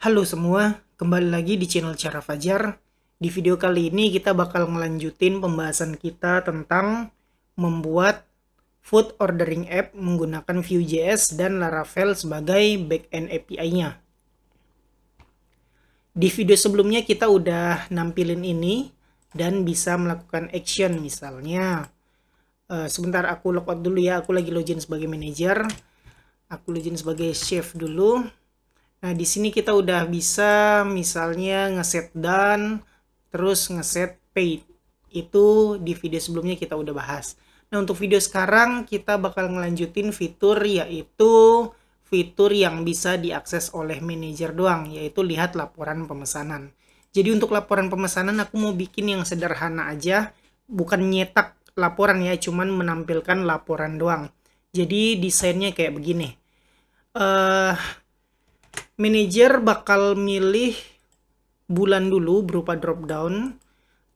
Halo semua, kembali lagi di channel Cara Fajar. Di video kali ini kita bakal ngelanjutin pembahasan kita tentang membuat food ordering app menggunakan Vue.js dan Laravel sebagai backend API-nya. Di video sebelumnya kita udah nampilin ini dan bisa melakukan action misalnya. Sebentar aku logout dulu ya, aku lagi login sebagai manager. Aku login sebagai chef dulu. Nah, di sini kita udah bisa misalnya ngeset done, terus ngeset paid. Itu di video sebelumnya kita udah bahas. Nah, untuk video sekarang kita bakal ngelanjutin fitur yaitu fitur yang bisa diakses oleh manajer doang, yaitu lihat laporan pemesanan. Jadi untuk laporan pemesanan aku mau bikin yang sederhana aja, bukan nyetak laporan ya, cuman menampilkan laporan doang. Jadi desainnya kayak begini. Manajer bakal milih bulan dulu berupa drop down.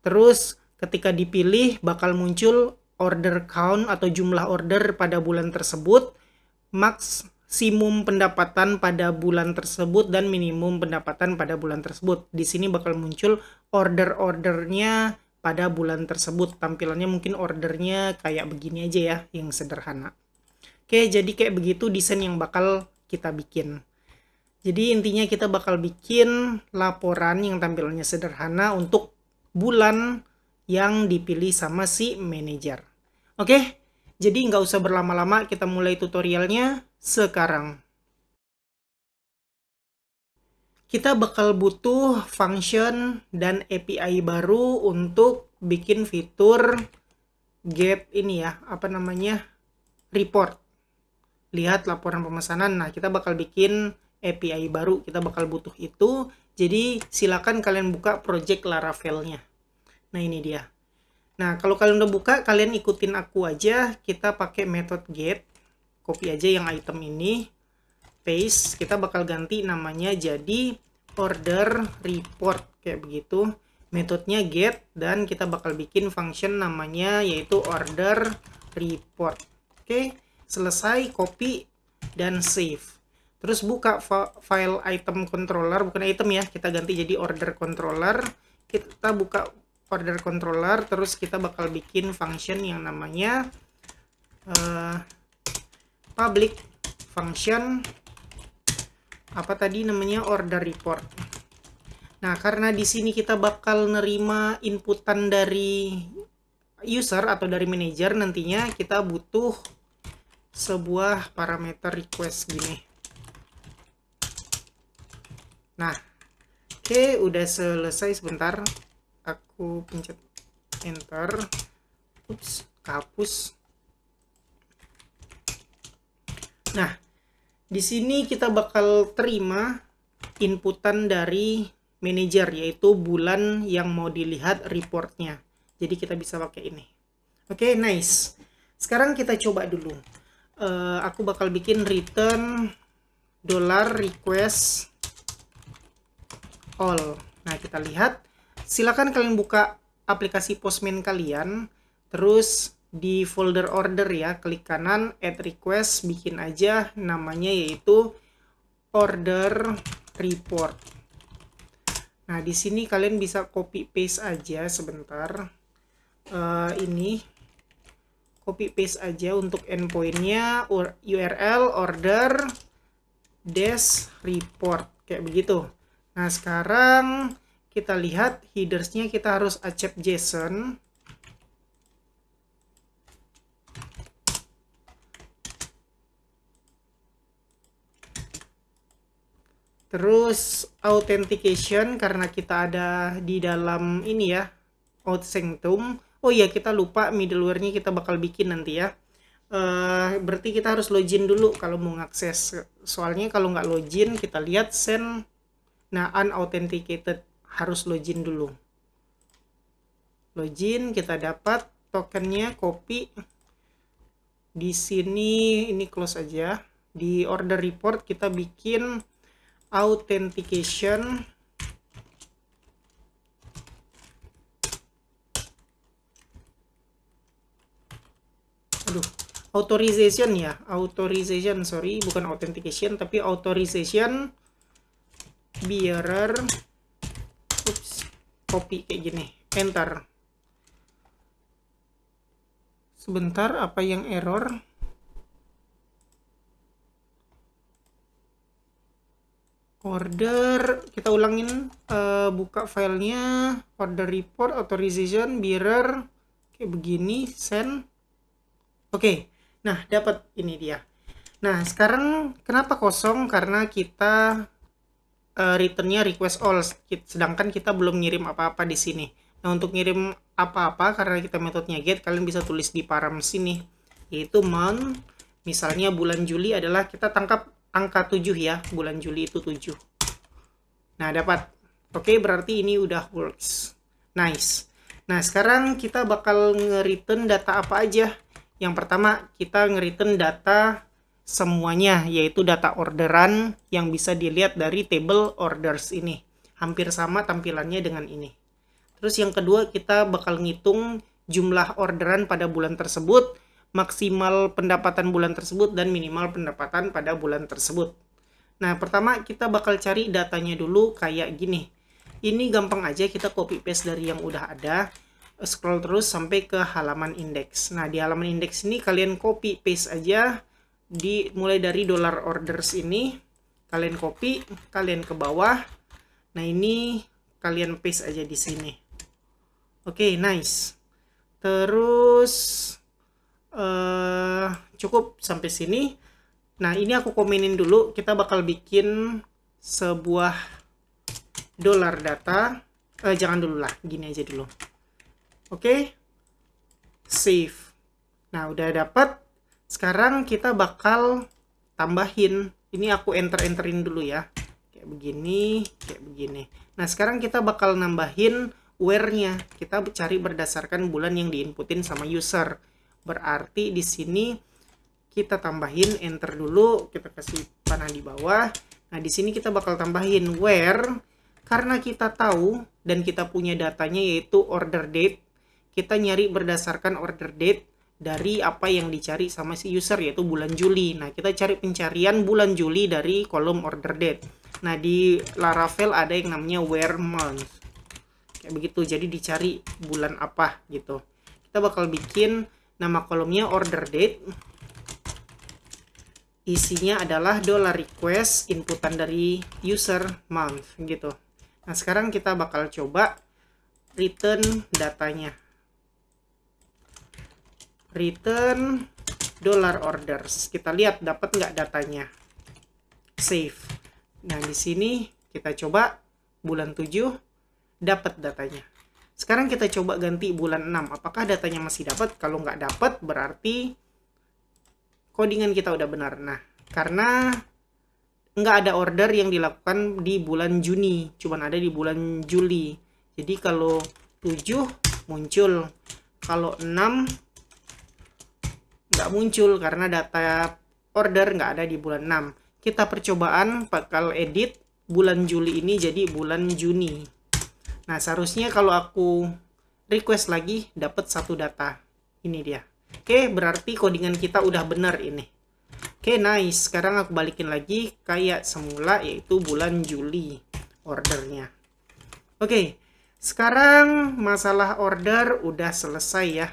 Terus ketika dipilih bakal muncul order count atau jumlah order pada bulan tersebut, maksimum pendapatan pada bulan tersebut dan minimum pendapatan pada bulan tersebut. Di sini bakal muncul order-ordernya pada bulan tersebut. Tampilannya mungkin ordernya kayak begini aja ya, yang sederhana. Oke, jadi kayak begitu desain yang bakal kita bikin. Jadi intinya kita bakal bikin laporan yang tampilannya sederhana untuk bulan yang dipilih sama si manajer. Oke, jadi nggak usah berlama-lama, kita mulai tutorialnya sekarang. Kita bakal butuh function dan API baru untuk bikin fitur get ini ya, apa namanya, report. Lihat laporan pemesanan. Nah, kita bakal bikin API baru, kita bakal butuh itu. Jadi silakan kalian buka project Laravel-nya. Nah, ini dia. Nah, kalau kalian udah buka, kalian ikutin aku aja. Kita pakai method get. Copy aja yang item ini. Paste. Kita bakal ganti namanya jadi order report kayak begitu. Metodenya get dan kita bakal bikin function namanya yaitu order report. Oke, selesai, copy dan save. Terus buka file item controller, bukan item ya, kita ganti jadi order controller. Kita buka order controller, terus kita bakal bikin function yang namanya public function apa tadi namanya order report. Nah, karena di sini kita bakal nerima inputan dari user atau dari manajer, nantinya kita butuh sebuah parameter request gini. Nah, oke, udah selesai. Sebentar, aku pencet enter. Ups, kehapus. Nah, di sini kita bakal terima inputan dari manajer, yaitu bulan yang mau dilihat reportnya. Jadi kita bisa pakai ini. Oke, nice. Sekarang kita coba dulu. Aku bakal bikin return $request all. Nah, kita lihat. Silakan kalian buka aplikasi Postman kalian. Terus di folder order ya, klik kanan, add request, bikin aja namanya yaitu order report. Nah, di sini kalian bisa copy paste aja sebentar. Ini copy paste aja untuk endpointnya, URL order dash report kayak begitu. Nah, sekarang kita lihat headersnya kita harus accept JSON. Terus authentication karena kita ada di dalam ini ya, Outsanctum. Oh iya, kita lupa middleware-nya kita bakal bikin nanti ya. Berarti kita harus login dulu kalau mau ngakses. Soalnya kalau nggak login, kita lihat send. Nah, unauthenticated, harus login dulu. Login, kita dapat tokennya, copy. Di sini ini close aja. Di order report kita bikin authentication. Aduh, authorization ya, authorization, sorry, bukan authentication tapi authorization bearer, copy kayak gini, enter. Sebentar, apa yang error? Order, kita ulangin, buka filenya, order report, authorization, bearer, kayak begini, send. Oke, nah dapat ini dia. Nah sekarang kenapa kosong? Karena kita returnnya request all, sedangkan kita belum ngirim apa-apa di sini. Nah untuk ngirim apa-apa, karena kita metodenya get, kalian bisa tulis di param sini, yaitu month. Misalnya bulan Juli adalah kita tangkap angka 7 ya, bulan Juli itu 7. Nah, dapat. Oke, berarti ini udah works. Nice. Nah, sekarang kita bakal nge-return data apa aja. Yang pertama, kita nge-return data semuanya, yaitu data orderan yang bisa dilihat dari table orders ini. Hampir sama tampilannya dengan ini. Terus yang kedua, kita bakal ngitung jumlah orderan pada bulan tersebut, maksimal pendapatan bulan tersebut, dan minimal pendapatan pada bulan tersebut. Nah, pertama kita bakal cari datanya dulu kayak gini. Ini gampang aja, kita copy paste dari yang udah ada, scroll terus sampai ke halaman indeks. Nah, di halaman indeks ini kalian copy paste aja, mulai dari dollar orders ini, kalian copy, kalian ke bawah. Nah, ini kalian paste aja di sini. Oke, nice. Terus cukup sampai sini. Nah, ini aku komenin dulu. Kita bakal bikin sebuah dollar data. Jangan dulu lah, gini aja dulu. Oke. Save. Nah, udah dapat. Sekarang kita bakal tambahin. Ini aku enterin dulu ya. Kayak begini, kayak begini. Nah, sekarang kita bakal nambahin where-nya. Kita cari berdasarkan bulan yang diinputin sama user. Berarti di sini kita tambahin, enter dulu, kita kasih panah di bawah. Nah, di sini kita bakal tambahin where, karena kita tahu dan kita punya datanya yaitu order date. Kita nyari berdasarkan order date dari apa yang dicari sama si user, yaitu bulan Juli. Nah, kita cari pencarian bulan Juli dari kolom order date. Nah, di Laravel ada yang namanya where month. Kayak begitu, jadi dicari bulan apa gitu. Kita bakal bikin nama kolomnya order date. Isinya adalah dollar request, inputan dari user month gitu. Nah, sekarang kita bakal coba return datanya. Return dollar orders. Kita lihat dapat nggak datanya. Save. Nah, di sini kita coba bulan 7 dapat datanya. Sekarang kita coba ganti bulan 6. Apakah datanya masih dapat? Kalau nggak dapat berarti codingan kita udah benar. Nah, karena nggak ada order yang dilakukan di bulan Juni, cuman ada di bulan Juli. Jadi kalau 7 muncul, kalau 6 nggak muncul karena data order nggak ada di bulan 6. Kita percobaan bakal edit bulan Juli ini jadi bulan Juni. Nah, seharusnya kalau aku request lagi dapat satu data. Ini dia. Oke, berarti codingan kita udah benar ini. Oke, nice. Sekarang aku balikin lagi kayak semula, yaitu bulan Juli ordernya. Oke, sekarang masalah order udah selesai ya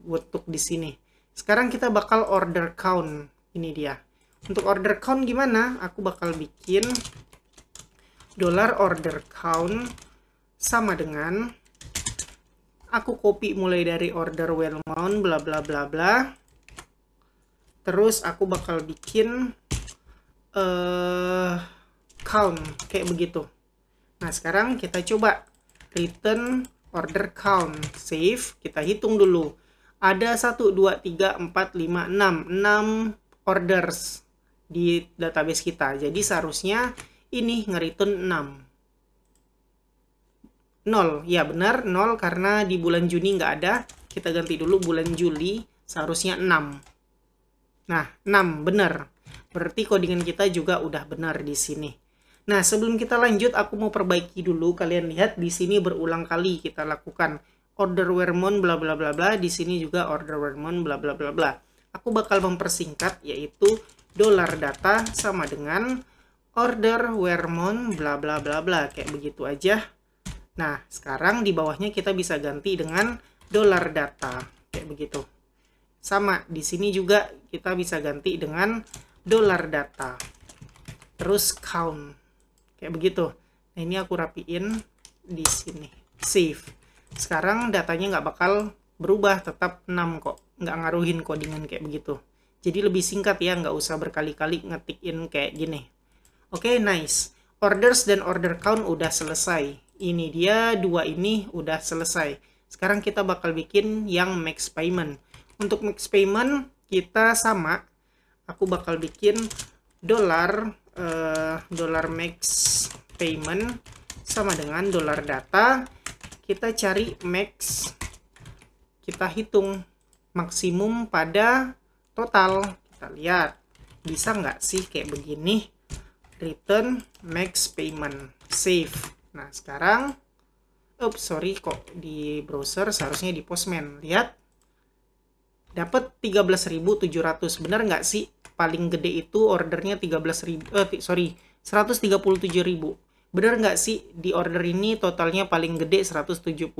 untuk di sini. Sekarang kita bakal order count. Ini dia. Untuk order count gimana? Aku bakal bikin dollar order count sama dengan aku copy mulai dari order well amount bla bla bla bla. Terus aku bakal bikin count kayak begitu. Nah, sekarang kita coba return order count. Save, kita hitung dulu. Ada 1 2 3 4 5 6 orders di database kita. Jadi seharusnya ini nge-return 6. 0, ya benar 0 karena di bulan Juni nggak ada. Kita ganti dulu bulan Juli, seharusnya 6. Nah, 6 benar. Berarti codingan kita juga udah benar di sini. Nah, sebelum kita lanjut, aku mau perbaiki dulu. Kalian lihat di sini berulang kali kita lakukan order Wermon bla bla bla bla. Di sini juga order Wermon bla bla bla bla. Aku bakal mempersingkat, yaitu dollar data sama dengan order Wermon bla bla bla bla, kayak begitu aja. Nah, sekarang di bawahnya kita bisa ganti dengan dollar data, kayak begitu. Sama, di sini juga kita bisa ganti dengan dollar data. Terus count, kayak begitu. Nah, ini aku rapiin di sini. Save. Sekarang datanya nggak bakal berubah, tetap 6 kok. Nggak ngaruhin codingan kayak begitu. Jadi lebih singkat ya, nggak usah berkali-kali ngetikin kayak gini. Oke, nice. Orders dan order count udah selesai. Ini dia, dua ini udah selesai. Sekarang kita bakal bikin yang max payment. Untuk max payment, kita sama. Aku bakal bikin dollar max payment sama dengan dollar data. Kita cari max. Kita hitung maksimum pada total. Kita lihat. Bisa nggak sih kayak begini? Return max payment, save. Nah, sekarang sorry, kok di browser, seharusnya di Postman. Lihat, dapat 13.700. Benar nggak sih? Paling gede itu ordernya 137.000. Benar nggak sih? Di order ini totalnya paling gede 137.000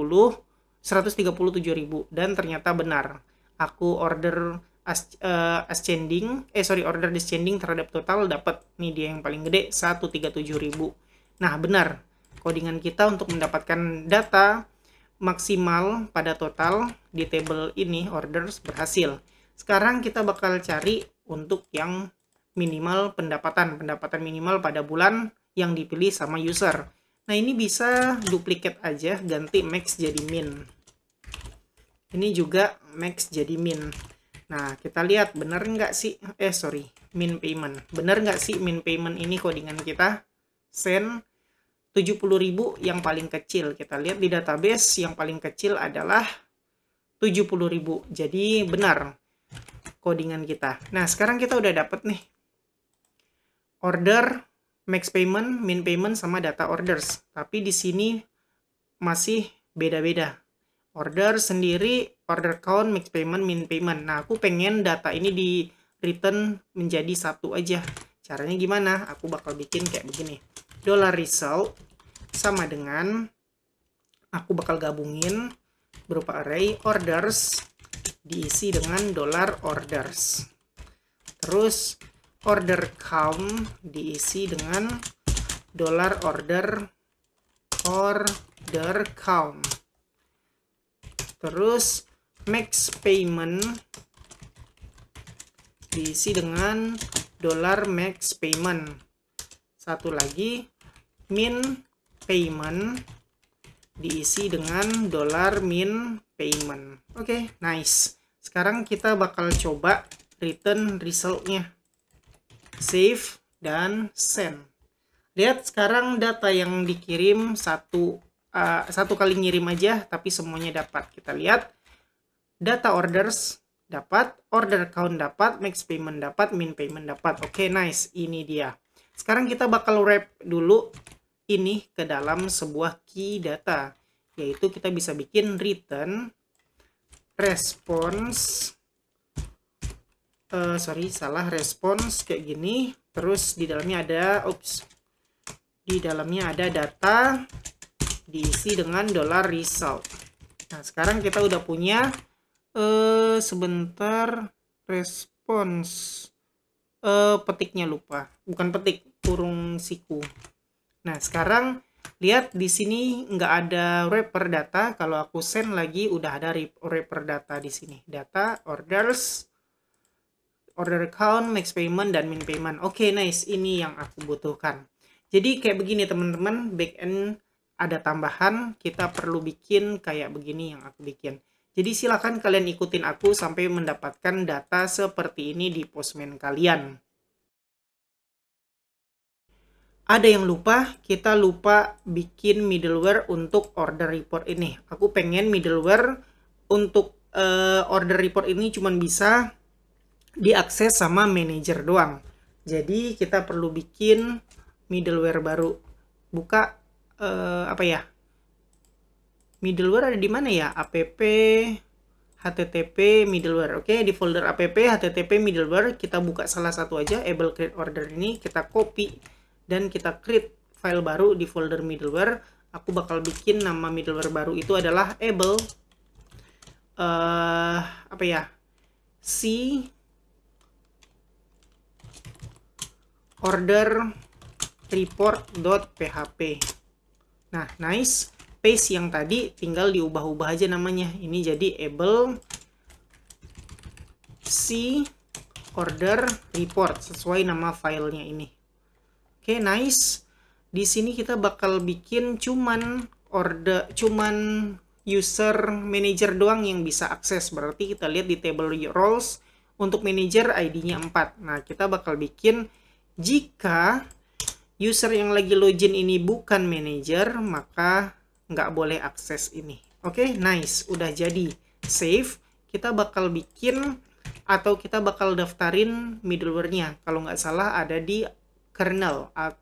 dan ternyata benar. Aku order order descending terhadap total dapat nih dia yang paling gede 137.000. Nah, benar. Codingan kita untuk mendapatkan data maksimal pada total di table ini orders berhasil. Sekarang kita bakal cari untuk yang minimal pendapatan minimal pada bulan yang dipilih sama user. Nah, ini bisa duplicate aja, ganti max jadi min. Ini juga max jadi min. Nah, kita lihat bener nggak sih? Min payment. Bener nggak sih min payment ini codingan kita? Send 70.000 yang paling kecil. Kita lihat di database yang paling kecil adalah 70.000. Jadi benar codingan kita. Nah, sekarang kita udah dapet nih order, max payment, min payment, sama data orders. Tapi di sini masih beda-beda. Order sendiri, order count, max payment, min payment. Nah, aku pengen data ini di return menjadi satu aja. Caranya gimana? Aku bakal bikin kayak begini. Dollar result sama dengan, aku bakal gabungin berupa array orders diisi dengan dollar orders. Terus order count diisi dengan dollar order count. Terus max payment diisi dengan dollar max payment. Satu lagi, min payment diisi dengan dollar min payment. Oke, nice. Sekarang kita bakal coba return resultnya. Save dan send. Lihat sekarang data yang dikirim satu kali ngirim aja, tapi semuanya dapat. Kita lihat data orders dapat, order count dapat, max payment dapat, min payment dapat. Oke, nice. Ini dia. Sekarang kita bakal wrap dulu ini ke dalam sebuah key data, yaitu kita bisa bikin return response response kayak gini. Terus di dalamnya ada data diisi dengan dollar result. Nah, sekarang kita udah punya response petiknya lupa. Bukan petik, kurung siku. Nah, sekarang lihat di sini nggak ada wrapper data. Kalau aku send lagi udah ada wrapper data di sini. Data, orders, order count, max payment, dan min payment. Oke, nice. Ini yang aku butuhkan. Jadi kayak begini teman-teman, backend ada tambahan, kita perlu bikin kayak begini yang aku bikin. Jadi silakan kalian ikutin aku sampai mendapatkan data seperti ini di Postman kalian. Ada yang lupa, kita lupa bikin middleware untuk order report ini. Aku pengen middleware untuk order report ini cuma bisa diakses sama manager doang. Jadi kita perlu bikin middleware baru. Buka middleware ada di mana ya? App http middleware. Oke, di folder app http middleware kita buka salah satu aja, able create order ini, kita copy dan kita create file baru di folder middleware. Aku bakal bikin nama middleware baru itu adalah able C order report.php. Nah, nice. Paste yang tadi tinggal diubah-ubah aja namanya. Ini jadi able C order report sesuai nama filenya ini. Oke, nice. Di sini kita bakal bikin cuman user manager doang yang bisa akses. Berarti kita lihat di table roles untuk manager ID-nya 4. Nah, kita bakal bikin jika user yang lagi login ini bukan manager, maka nggak boleh akses ini. Oke, nice. Udah jadi. Save. Kita bakal bikin atau kita bakal daftarin middleware-nya. Kalau nggak salah ada di kernel. app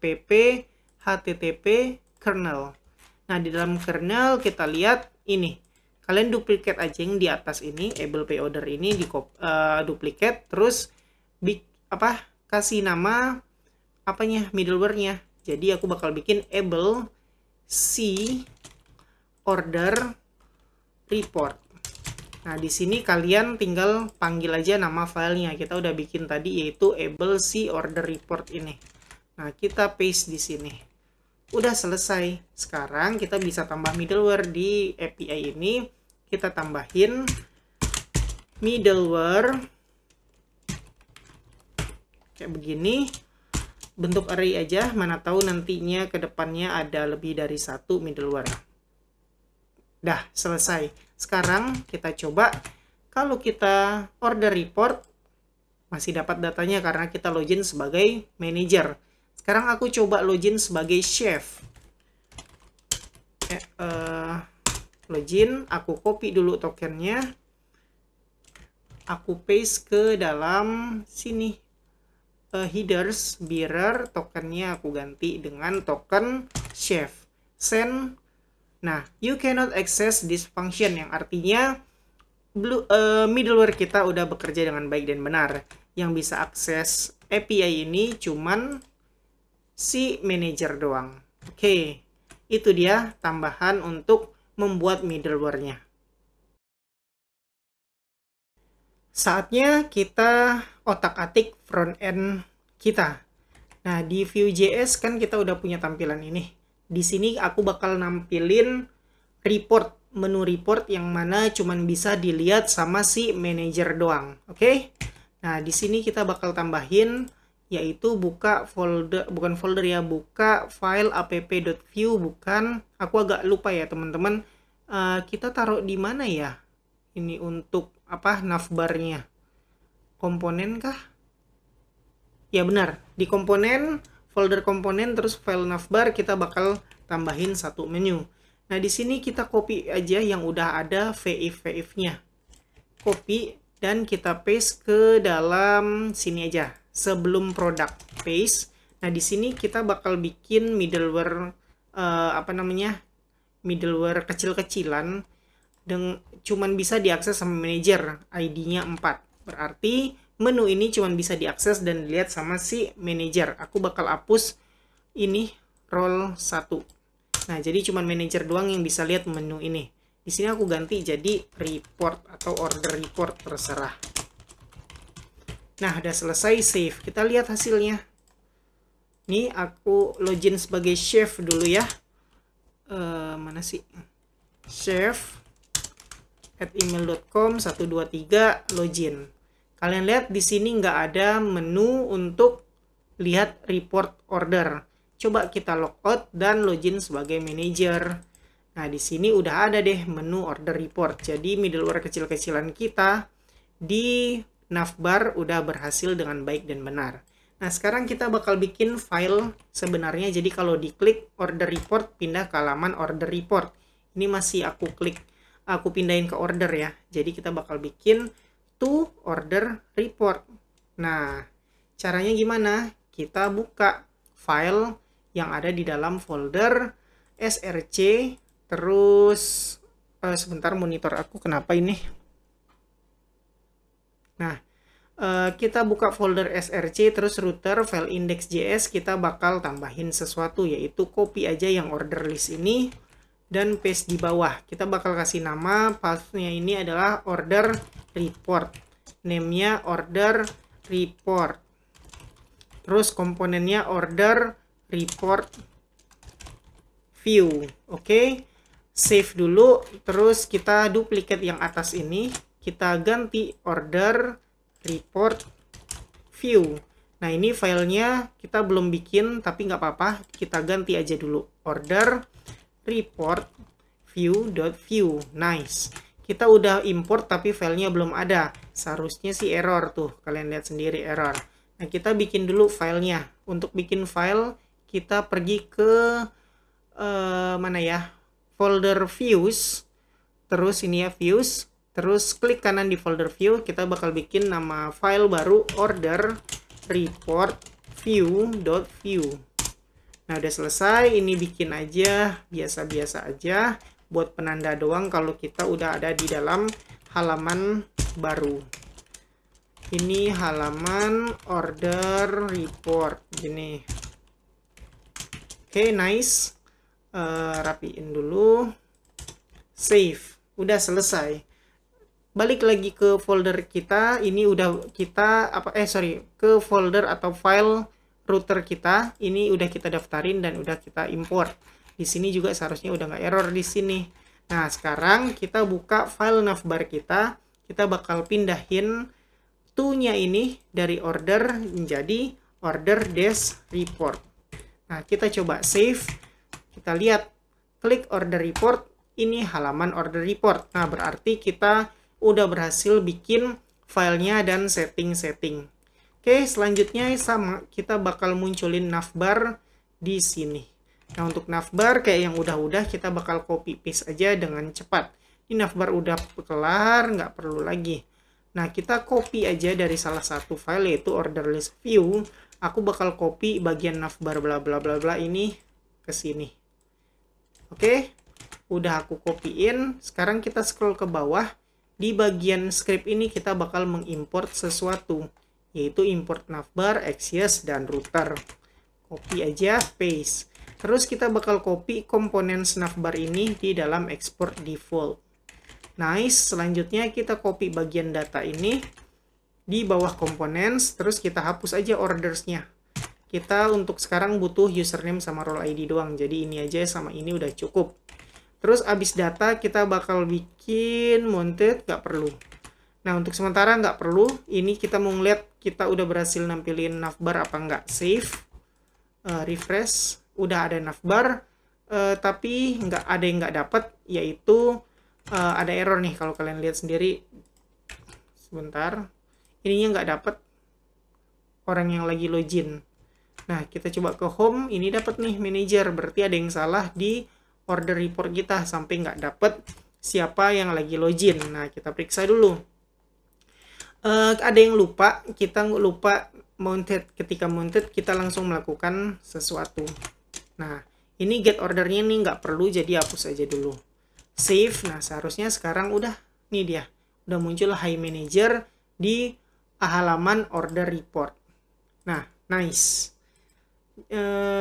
http kernel. Nah, di dalam kernel kita lihat ini. Kalian duplicate aja yang di atas ini, able pay order ini, duplicate. Terus kasih nama middleware-nya. Jadi aku bakal bikin able C order report. Nah, di sini kalian tinggal panggil aja nama filenya. Kita udah bikin tadi, yaitu able C order report ini. Nah, kita paste di sini. Udah selesai. Sekarang kita bisa tambah middleware di API ini. Kita tambahin middleware kayak begini. Bentuk array aja, mana tahu nantinya ke depannya ada lebih dari satu middleware. Dah, selesai. Sekarang kita coba, kalau kita order report, masih dapat datanya karena kita login sebagai manager. Sekarang aku coba login sebagai chef. Login, aku copy dulu tokennya. Aku paste ke dalam sini. Headers, bearer, tokennya aku ganti dengan token chef. Send. Nah, you cannot access this function, yang artinya middleware kita udah bekerja dengan baik dan benar. Yang bisa akses API ini cuman si manager doang. Oke, itu dia tambahan untuk membuat middleware-nya. Saatnya kita otak-atik front-end kita. Nah, di Vue.js kan kita udah punya tampilan ini. Di sini aku bakal nampilin report, menu report yang mana cuman bisa dilihat sama si manager doang. Oke? Nah, di sini kita bakal tambahin yaitu buka folder, bukan folder ya, buka file app.vue, bukan, aku agak lupa ya teman-teman. Kita taruh di mana ya? Ini untuk navbar-nya. Komponen kah? Ya benar, di komponen, folder komponen, terus file navbar kita bakal tambahin satu menu. Nah, di sini kita copy aja yang udah ada VIF-nya. Copy dan kita paste ke dalam sini aja. Sebelum product paste. Nah, di sini kita bakal bikin middleware middleware kecil-kecilan dan cuman bisa diakses sama manager, ID-nya 4. Berarti menu ini cuman bisa diakses dan dilihat sama si manager. Aku bakal hapus ini role 1. Nah, jadi cuman manager doang yang bisa lihat menu ini. Di sini aku ganti jadi report atau order report, terserah. Nah, udah selesai, save. Kita lihat hasilnya. Ini aku login sebagai chef dulu ya. Mana sih? Chef @email.com 123 login. Kalian lihat di sini nggak ada menu untuk lihat report order. Coba kita logout dan login sebagai manager. Nah, di sini udah ada deh menu order report. Jadi middleware kecil-kecilan kita di navbar udah berhasil dengan baik dan benar. Nah, sekarang kita bakal bikin file sebenarnya. Jadi kalau diklik order report, pindah ke halaman order report. Ini masih aku pindahin ke order ya. Jadi kita bakal bikin to order report. Nah, caranya gimana? Kita buka file yang ada di dalam folder src, terus sebentar, monitor aku kenapa ini? Nah, Kita buka folder src, terus router file index.js, kita bakal tambahin sesuatu, yaitu copy aja yang order list ini dan paste di bawah. Kita bakal kasih nama, pathnya ini adalah order report, name-nya order report, terus komponennya order report view. Oke, save dulu, terus kita duplicate yang atas ini, kita ganti order report view. Nah, ini filenya kita belum bikin, tapi nggak apa-apa, kita ganti aja dulu, order report view.view. Nice, kita udah import tapi filenya belum ada, seharusnya sih error tuh, kalian lihat sendiri error. Nah, kita bikin dulu filenya. Untuk bikin file, kita pergi ke mana ya, folder views, terus ini ya views, terus klik kanan di folder view, kita bakal bikin nama file baru order report view.view. Nah, udah selesai, ini bikin aja biasa-biasa aja buat penanda doang kalau kita udah ada di dalam halaman baru. Ini halaman order report gini. Oke, nice. Rapiin dulu, save, udah selesai. Balik lagi ke folder kita, ini udah kita ke folder atau file router kita, ini udah kita daftarin dan udah kita import. Di sini juga seharusnya udah nggak error di sini. Nah, sekarang kita buka file navbar kita bakal pindahin to-nya ini dari order menjadi order dash report. Nah, kita coba save, kita lihat, klik order report, ini halaman order report. Nah, berarti kita udah berhasil bikin filenya dan setting-setting. Oke, selanjutnya sama, kita bakal munculin navbar di sini. Nah, untuk navbar kayak yang udah-udah, kita bakal copy paste aja dengan cepat. Ini navbar udah kelar, nggak perlu lagi. Nah, kita copy aja dari salah satu file, yaitu order list view. Aku bakal copy bagian navbar bla bla bla bla ini ke sini. Oke, udah aku copyin. Sekarang kita scroll ke bawah. Di bagian script ini kita bakal mengimport sesuatu, yaitu import navbar, access, dan router. Copy aja, paste. Terus kita bakal copy komponen navbar ini di dalam export default. Nice, selanjutnya kita copy bagian data ini di bawah komponen, terus kita hapus aja ordersnya. Kita untuk sekarang butuh username sama role ID doang, jadi ini aja sama ini udah cukup. Terus abis data kita bakal bikin mounted, nggak perlu. Nah, untuk sementara nggak perlu. Ini kita mau ngeliat kita udah berhasil nampilin navbar apa nggak. Save, refresh, udah ada navbar, tapi nggak ada yang nggak dapat, yaitu ada error nih kalau kalian lihat sendiri. Sebentar, ininya nggak dapat orang yang lagi login. Nah, kita coba ke home, ini dapat nih manager, berarti ada yang salah di order report kita sampai nggak dapet siapa yang lagi login. Nah, kita periksa dulu. Ada yang lupa, kita lupa mounted. Ketika mounted, kita langsung melakukan sesuatu. Nah, ini get ordernya nih nggak perlu, jadi hapus aja dulu. Save. Nah, seharusnya sekarang udah, nih dia, udah muncul Hi Manager di halaman order report. Nah, nice.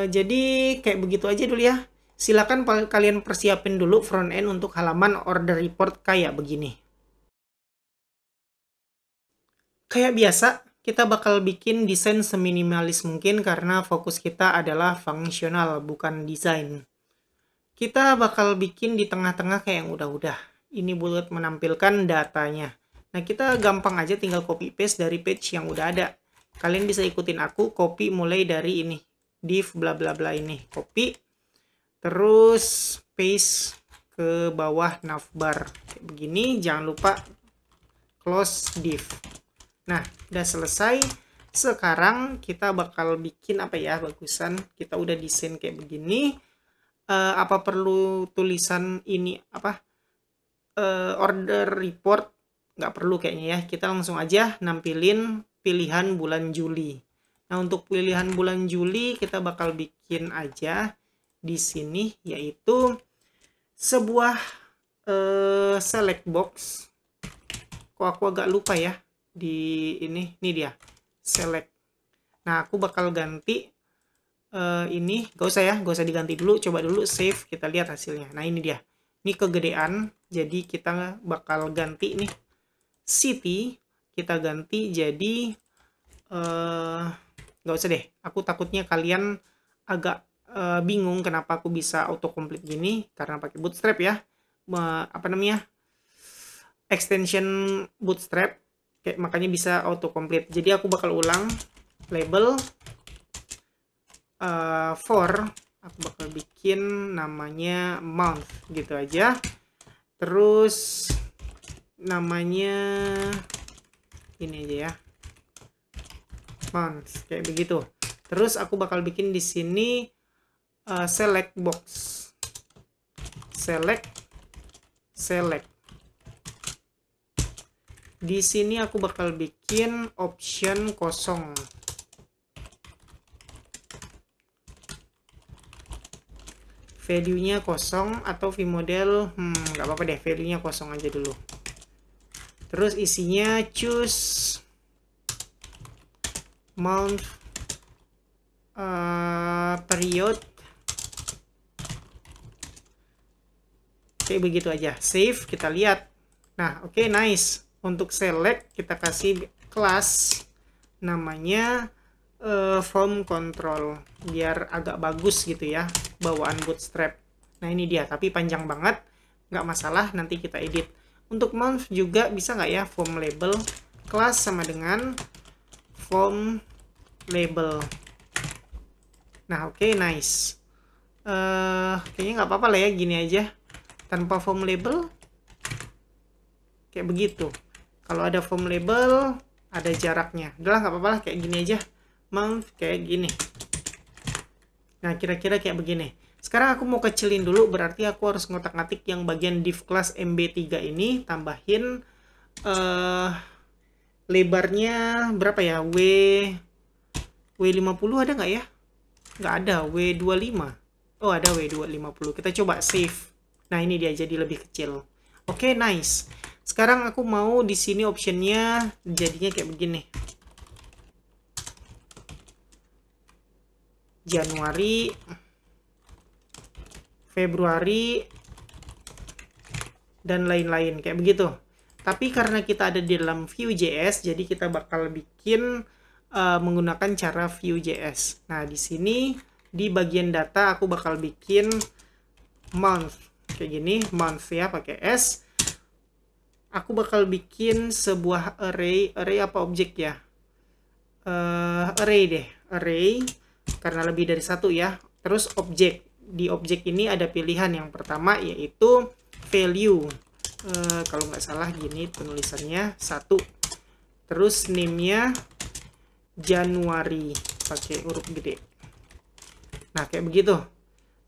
Jadi kayak begitu aja dulu ya. Silakan kalian persiapin dulu front end untuk halaman order report kayak begini. Kayak biasa, kita bakal bikin desain seminimalis mungkin karena fokus kita adalah fungsional, bukan desain. Kita bakal bikin di tengah-tengah kayak yang udah-udah. Ini buat menampilkan datanya. Nah, kita gampang aja tinggal copy paste dari page yang udah ada. Kalian bisa ikutin aku, copy mulai dari ini. Div bla bla bla ini. Copy. Terus paste ke bawah navbar kayak begini, jangan lupa close div. Nah, udah selesai. Sekarang kita bakal bikin apa ya bagusan. Kita udah desain kayak begini. Apa perlu tulisan ini apa? Order report nggak perlu kayaknya ya. Kita langsung aja nampilin pilihan bulan Juli. Nah, untuk pilihan bulan Juli kita bakal bikin aja di sini, yaitu sebuah select box. Kok aku agak lupa ya di ini dia select. Nah, aku bakal ganti ini, gak usah ya, gak usah diganti dulu, coba dulu save, kita lihat hasilnya. Nah, ini dia, ini kegedean, jadi kita bakal ganti nih city, kita ganti jadi gak usah deh, aku takutnya kalian agak bingung kenapa aku bisa autocomplete gini, karena pakai Bootstrap ya, apa namanya, extension Bootstrap, kayak makanya bisa autocomplete. Jadi aku bakal ulang label for, aku bakal bikin namanya month gitu aja, terus namanya ini aja ya, month, kayak begitu. Terus aku bakal bikin di sini select box, select. Di sini aku bakal bikin option kosong. Value-nya kosong atau vModel, nggak apa-apa deh, value-nya kosong aja dulu. Terus isinya choose month period. Kayak begitu aja. Save, kita lihat. Nah, oke, nice. Untuk select, kita kasih kelas namanya form control. Biar agak bagus gitu ya, bawaan Bootstrap. Nah, ini dia. Tapi panjang banget. Nggak masalah, nanti kita edit. Untuk month juga bisa nggak ya, form label. Kelas sama dengan form label. Nah, oke, nice. Kayaknya nggak apa-apa lah ya, gini aja. Tanpa form label. Kayak begitu. Kalau ada form label, ada jaraknya. Udahlah, nggak apa-apa lah, kayak gini aja. Month, kayak gini. Nah, kira-kira kayak begini. Sekarang aku mau kecilin dulu, berarti aku harus ngotak-ngatik yang bagian div class MB3 ini, tambahin lebarnya berapa ya? W50 ada nggak ya? Nggak ada, W25. Oh, ada W250. Kita coba save. Nah, ini dia jadi lebih kecil. Oke, nice. Sekarang aku mau di sini optionnya jadinya kayak begini. Januari, Februari, dan lain-lain kayak begitu. Tapi karena kita ada di dalam Vue.js, jadi kita bakal bikin menggunakan cara Vue.js. Nah, di sini di bagian data aku bakal bikin month kayak gini, month ya, pakai S. Aku bakal bikin sebuah array apa objek ya? Array deh, array karena lebih dari satu ya. Terus objek, di objek ini ada pilihan yang pertama yaitu value. Kalau nggak salah gini penulisannya 1. Terus name-nya Januari pakai huruf gede. Nah, kayak begitu.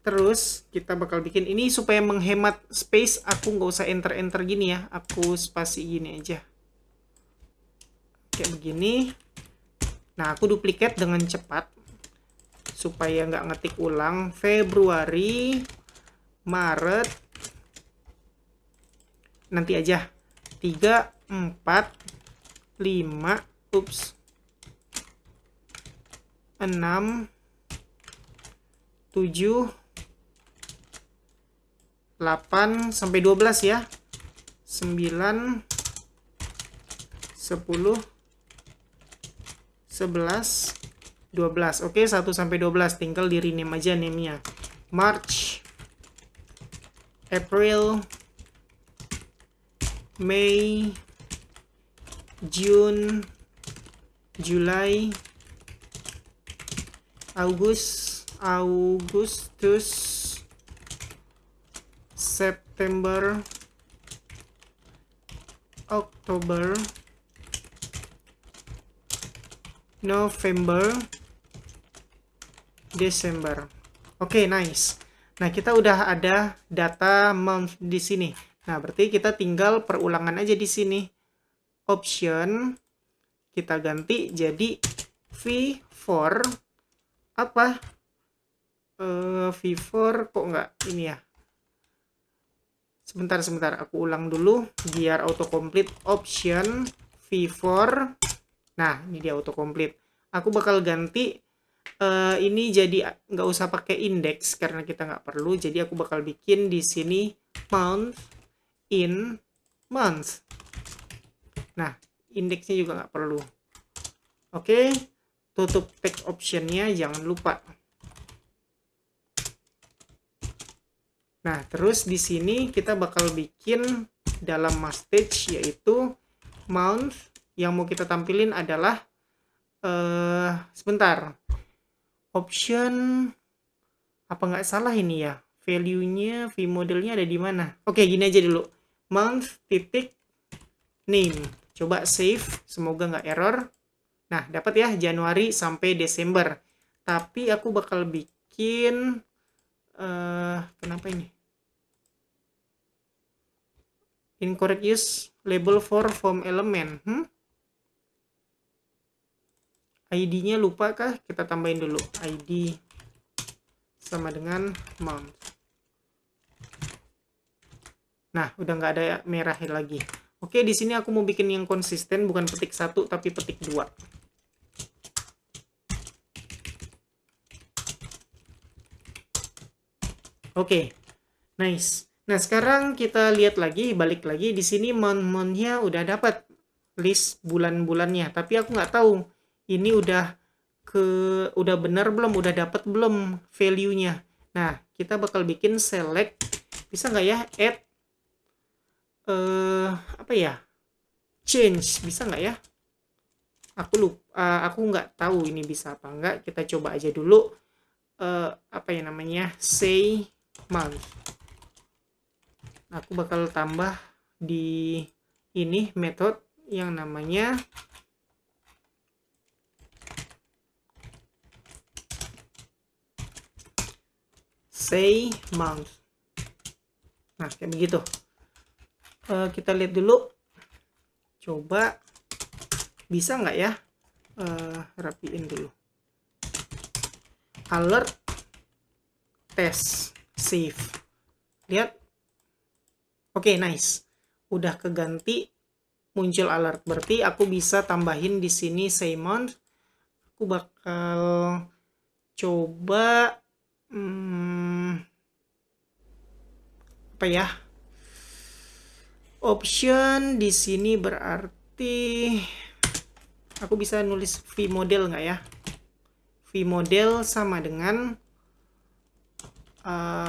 Terus kita bakal bikin ini supaya menghemat space, aku nggak usah enter-enter gini ya, aku spasi gini aja. Kayak begini. Nah, aku duplikat dengan cepat supaya nggak ngetik ulang. Februari, Maret, nanti aja 3, 4, 5, 6, 7, 8 sampai 12 ya. 9, 10, 11, 12. Oke, 1 sampai 12 tinggal di rename aja name-nya. March, April, May, June, July, Agustus, September, Oktober, November, Desember. Oke, nice. Nah, kita udah ada data month di sini. Nah, berarti kita tinggal perulangan aja di sini. Option kita ganti jadi V4 apa? V4 kok nggak ini ya? Sebentar, aku ulang dulu biar autocomplete. Option V4. Nah, ini dia autocomplete. Aku bakal ganti ini jadi nggak usah pakai index karena kita nggak perlu. Jadi aku bakal bikin di sini month in month. Nah, indeksnya juga nggak perlu. Oke, tutup text optionnya jangan lupa. Nah, terus di sini kita bakal bikin dalam mastage yaitu month. Yang mau kita tampilin adalah sebentar. Option apa nggak salah ini ya? Value-nya, vModelnya ada di mana? Oke, gini aja dulu. Month titik name. Coba save, semoga nggak error. Nah, dapat ya Januari sampai Desember. Tapi aku bakal bikin kenapa ini? Incorrect use label for form element. ID-nya lupa kah? Kita tambahin dulu. ID sama dengan month. Nah, udah nggak ada merah lagi. Oke, di sini aku mau bikin yang konsisten, bukan petik 1 tapi petik 2. Oke, nice. Nah, sekarang kita lihat lagi, balik lagi. Di sini month-month-nya udah dapat list bulan-bulannya, tapi aku nggak tahu ini udah benar belum, udah dapat belum value-nya. Nah, kita bakal bikin select, bisa nggak ya add apa ya, change, bisa nggak ya? Aku lupa, aku nggak tahu ini bisa apa nggak. Kita coba aja dulu apa ya namanya, say month. Aku bakal tambah di ini method yang namanya say month. Nah, kayak begitu. Kita lihat dulu. Coba bisa nggak ya? Rapiin dulu. Alert test save. Lihat. Oke, nice. Udah keganti muncul alert. Berarti aku bisa tambahin di sini say month. Aku bakal coba apa ya? Option di sini berarti aku bisa nulis vModel nggak ya? vModel sama dengan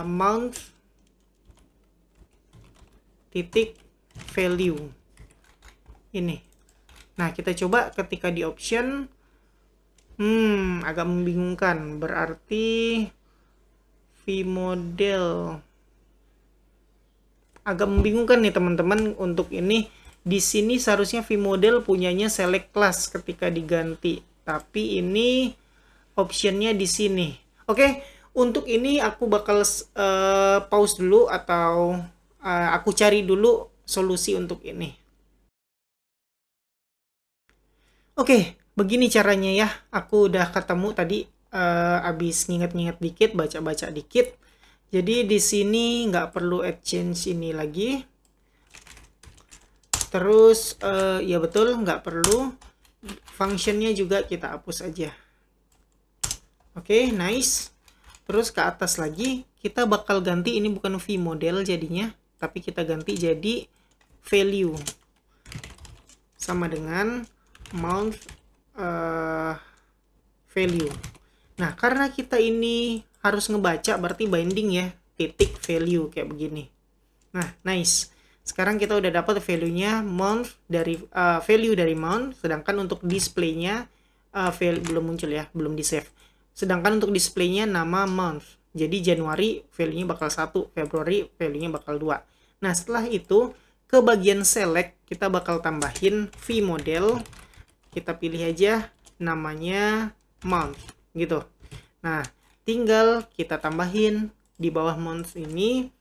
month titik value ini. Nah, kita coba ketika di option agak membingungkan. Berarti vModel agak membingungkan nih teman-teman untuk ini. Di sini seharusnya vModel punyanya select class ketika diganti, tapi ini optionnya di sini. Oke, untuk ini aku bakal pause dulu atau aku cari dulu solusi untuk ini. Oke, begini caranya ya. Aku udah ketemu tadi, abis nginget-nginget dikit, baca-baca dikit. Jadi di sini nggak perlu add change ini lagi. Terus ya betul, nggak perlu. Functionnya juga kita hapus aja. Oke, nice. Terus ke atas lagi, kita bakal ganti ini bukan vModel jadinya, tapi kita ganti jadi value. Sama dengan month value. Nah, karena kita ini harus ngebaca, berarti binding ya, titik value kayak begini. Nah, nice. Sekarang kita udah dapat value-nya month dari value dari month, sedangkan untuk display-nya belum muncul ya, belum di save. Sedangkan untuk display-nya nama month. Jadi Januari value-nya bakal 1, Februari value-nya bakal 2. Nah, setelah itu ke bagian select kita bakal tambahin vModel. Kita pilih aja namanya month gitu. Nah, tinggal kita tambahin di bawah month ini,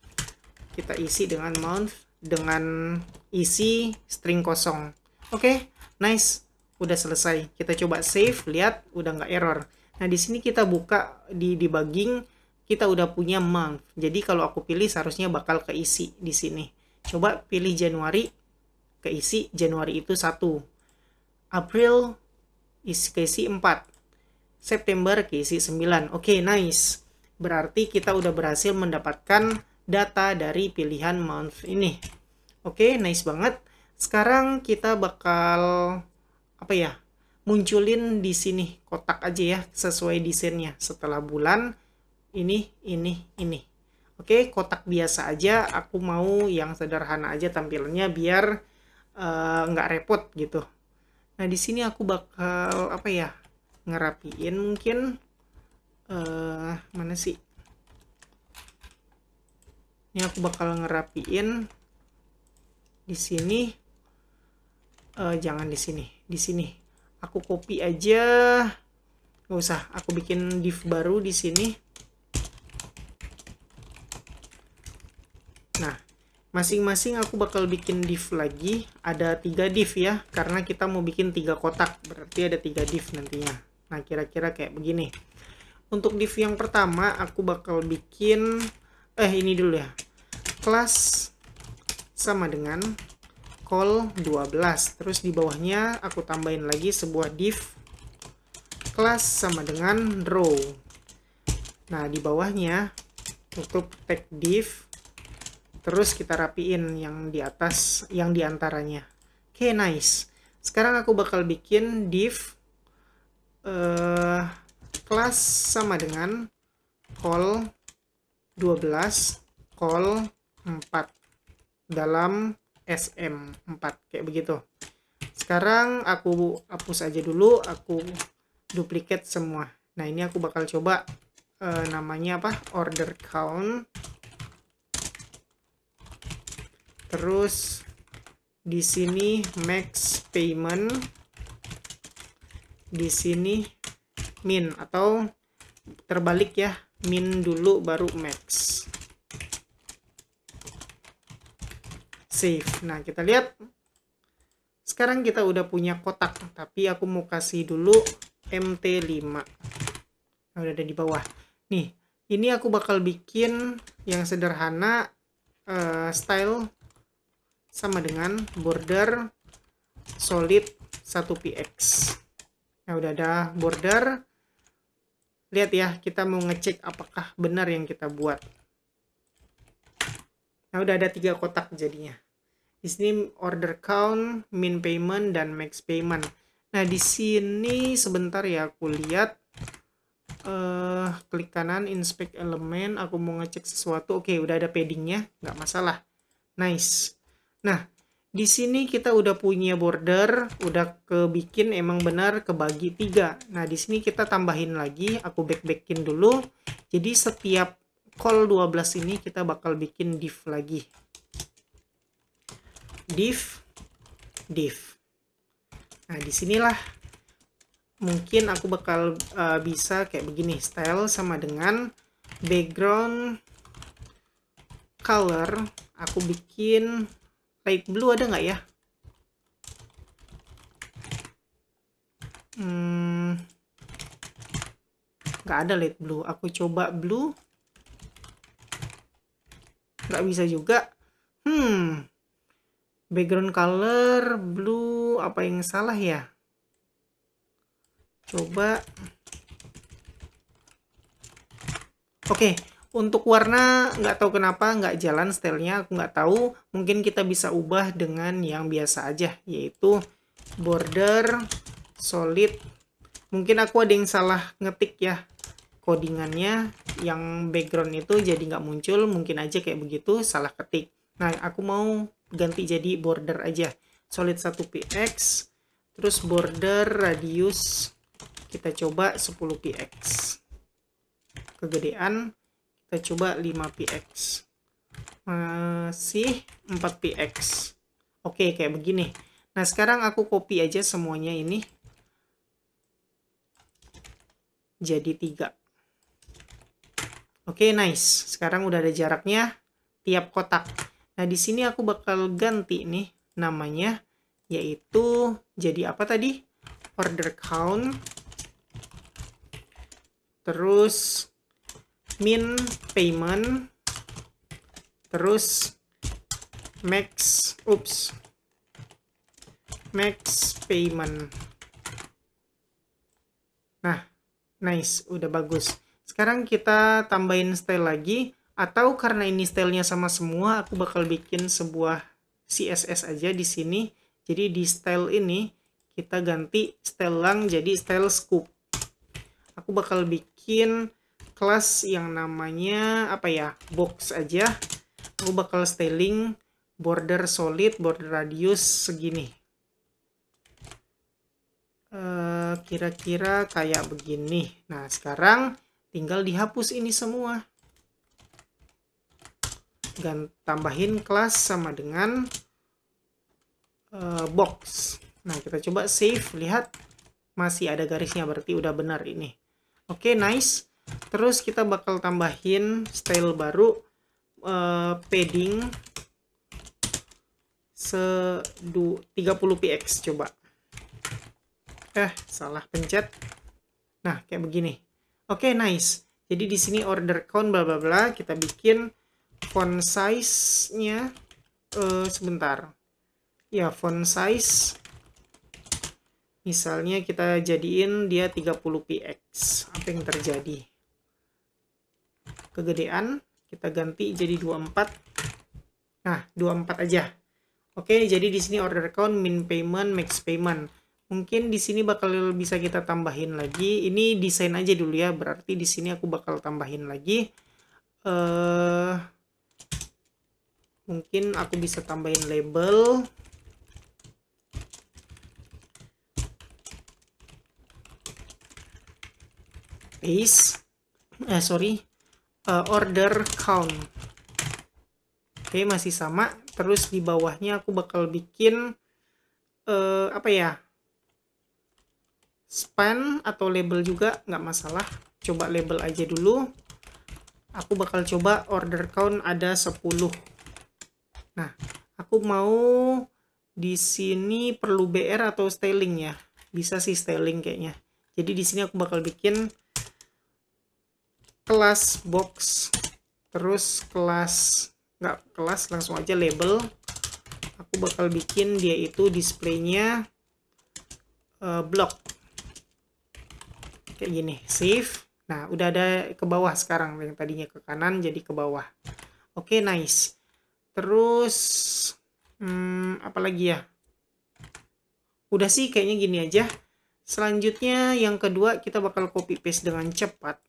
kita isi dengan month dengan isi string kosong. Oke, nice. Udah selesai. Kita coba save, lihat udah nggak error. Nah, di sini kita buka di debugging, kita udah punya month. Jadi kalau aku pilih seharusnya bakal keisi di sini. Coba pilih Januari, keisi Januari itu 1. April keisi 4. September keisi 9. Oke, nice. Berarti kita udah berhasil mendapatkan data dari pilihan month ini. Oke, nice banget. Sekarang kita bakal apa ya? Munculin di sini kotak aja ya, sesuai desainnya. Setelah bulan ini. Oke, kotak biasa aja. Aku mau yang sederhana aja tampilannya biar nggak repot gitu. Nah, di sini aku bakal apa ya? Ngerapiin mungkin mana sih? Ini aku bakal ngerapiin di sini. Jangan di sini. Di sini. Aku copy aja. Nggak usah. Aku bikin div baru di sini. Nah, masing-masing aku bakal bikin div lagi. Ada 3 div ya. Karena kita mau bikin 3 kotak. Berarti ada 3 div nantinya. Nah, kira-kira kayak begini. Untuk div yang pertama, aku bakal bikin ini dulu ya. Kelas sama dengan call 12. Terus di bawahnya aku tambahin lagi sebuah div kelas sama dengan row. Nah, di bawahnya tutup tag div. Terus kita rapiin yang di atas, yang di antaranya. Oke, nice. Sekarang aku bakal bikin div kelas sama dengan call 12, call 4 dalam SM4 kayak begitu. Sekarang aku hapus aja dulu, aku duplicate semua. Nah, ini aku bakal coba namanya apa? Order count. Terus di sini max payment. Di sini min atau terbalik ya, min dulu baru max. Save. Nah, kita lihat sekarang kita udah punya kotak, tapi aku mau kasih dulu MT5. Nah, udah ada di bawah. Nih, ini aku bakal bikin yang sederhana, style sama dengan border solid 1px. Nah, udah ada border. Lihat ya, kita mau ngecek apakah benar yang kita buat. Nah, udah ada 3 kotak jadinya. Di sini order count, min payment, dan max payment. Nah, di sini sebentar ya, aku lihat. Klik kanan, inspect elemen. Aku mau ngecek sesuatu. Oke, udah ada paddingnya, nggak masalah. Nice. Nah, di sini kita udah punya border, udah kebikin emang benar kebagi 3. Nah, di sini kita tambahin lagi. Aku back-backin dulu. Jadi setiap call 12 ini kita bakal bikin div lagi. Div. Nah, disinilah mungkin aku bakal bisa kayak begini. Style sama dengan background color. Aku bikin light blue, ada nggak ya? Nggak ada light blue. Aku coba blue. Nggak bisa juga. Background color blue, apa yang salah ya? Coba. Oke, untuk warna nggak tahu kenapa nggak jalan stylenya, aku nggak tahu. Mungkin kita bisa ubah dengan yang biasa aja, yaitu border solid. Mungkin aku ada yang salah ngetik ya codingannya, yang background itu jadi nggak muncul. Mungkin aja kayak begitu, salah ketik. Nah, aku mau ganti jadi border aja, solid 1px. Terus border radius kita coba 10px. Kegedean kita coba 5px. Masih 4px. Oke, kayak begini. Nah, sekarang aku copy aja semuanya ini jadi 3. Oke, nice. Sekarang udah ada jaraknya tiap kotak. Nah, di sini aku bakal ganti nih namanya, yaitu jadi apa tadi? Order count. Terus min payment. Terus max max payment. Nah, nice, udah bagus. Sekarang kita tambahin style lagi, atau karena ini stylenya sama semua, aku bakal bikin sebuah CSS aja di sini. Jadi di style ini kita ganti style lang jadi style scoop. Aku bakal bikin kelas yang namanya apa ya, box aja. Aku bakal styling border solid, border radius segini. Kira-kira kayak begini. Nah, sekarang tinggal dihapus ini semua. Dan tambahin kelas sama dengan box. Nah, kita coba save, lihat masih ada garisnya, berarti udah benar ini. Oke, nice. Terus kita bakal tambahin style baru, padding 30 px coba. Salah pencet. Nah, kayak begini. Oke, nice. Jadi di sini order count bla bla bla, kita bikin font size-nya sebentar. Ya, font size misalnya kita jadiin dia 30 px. Apa yang terjadi? Kegedean, kita ganti jadi 24. Nah, 24 aja. Oke, jadi di sini order count, min payment, max payment. Mungkin di sini bakal bisa kita tambahin lagi. Ini desain aja dulu ya. Berarti di sini aku bakal tambahin lagi. Mungkin aku bisa tambahin label. Paste. Order count. Oke, masih sama. Terus di bawahnya aku bakal bikin apa ya? Span atau label juga nggak masalah. Coba label aja dulu. Aku bakal coba order count ada 10. Nah, aku mau di sini perlu BR atau styling ya. Bisa sih styling kayaknya. Jadi di sini aku bakal bikin kelas box, terus nggak kelas, langsung aja label. Aku bakal bikin dia itu displaynya block kayak gini, save. Nah, udah ada ke bawah sekarang, yang tadinya ke kanan jadi ke bawah. Oke, nice. Terus apa lagi ya? Udah sih kayaknya gini aja. Selanjutnya yang kedua kita bakal copy paste dengan cepat.